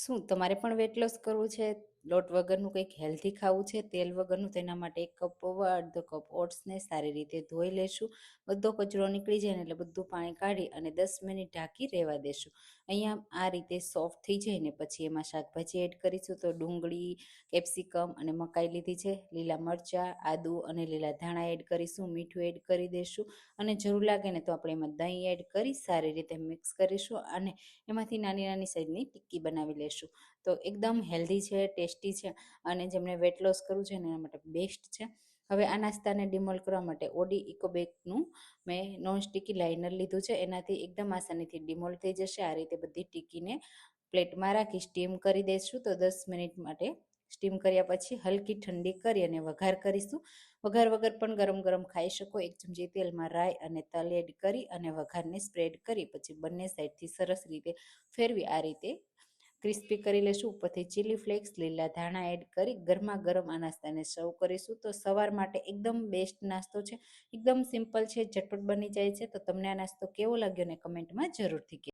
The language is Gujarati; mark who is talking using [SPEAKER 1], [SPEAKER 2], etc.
[SPEAKER 1] શું તમારે પણ વેટ લોસ કરવું છે? લોટ વગરનું કંઈક હેલ્ધી ખાવું છે, તેલ વગરનું? તેના માટે 1 કપ પૌવા, અડધો કપ ઓટ્સને સારી રીતે ધોઈ લેશું. બધો કચરો નીકળી જાય ને એટલે બધું પાણી કાઢી અને 10 મિનિટ ઢાંકી રહેવા દેશું. અહીંયા આ રીતે સોફ્ટ થઈ જાય ને પછી એમાં શાકભાજી એડ કરીશું. તો ડુંગળી, કેપ્સિકમ અને મકાઈ લીધી છે, લીલા મરચાં, આદુ અને લીલા ધાણા એડ કરીશું, મીઠું એડ કરી દઈશું અને જરૂર લાગે ને તો આપણે એમાં દહીં એડ કરી સારી રીતે મિક્સ કરીશું અને એમાંથી નાની નાની સાઈઝની ટિક્કી બનાવી લેશું. તો એકદમ હેલ્ધી છે, ટેસ્ટી છે અને જેમને વેટ લોસ કરવું છે ને એના માટે બેસ્ટ છે. હવે આ નાસ્તાને ડિમોલ કરવા માટે ઓડી ઇકોબેકનું મેં નોન સ્ટિકી લાઇનર લીધું છે. એનાથી એકદમ આસાનીથી ડિમોલ થઈ જશે. આ રીતે બધી ટિક્કીને પ્લેટમાં રાખી સ્ટીમ કરી દઈશું. તો 10 મિનિટ માટે સ્ટીમ કર્યા પછી હલકી ઠંડી કરી અને વઘાર કરીશું. વઘાર વગર પણ ગરમ ગરમ ખાઈ શકો. 1 ચમચી તેલમાં રાઈ અને તલ એડ કરી અને વઘારને સ્પ્રેડ કરી પછી બંને સાઈડથી સરસ રીતે ફેરવી આ રીતે ક્રિસ્પી કરી લેશું. ઉપરથી ચીલી ફ્લેક્સ, લીલા ધાણા એડ કરી ગરમા ગરમ આ નાસ્તાને સર્વ કરીશું. તો સવાર માટે એકદમ બેસ્ટ નાસ્તો છે, એકદમ સિમ્પલ છે, ઝટપટ બની જાય છે. તો તમને આ નાસ્તો કેવો લાગ્યો ને કમેન્ટમાં જરૂરથી કહેજો.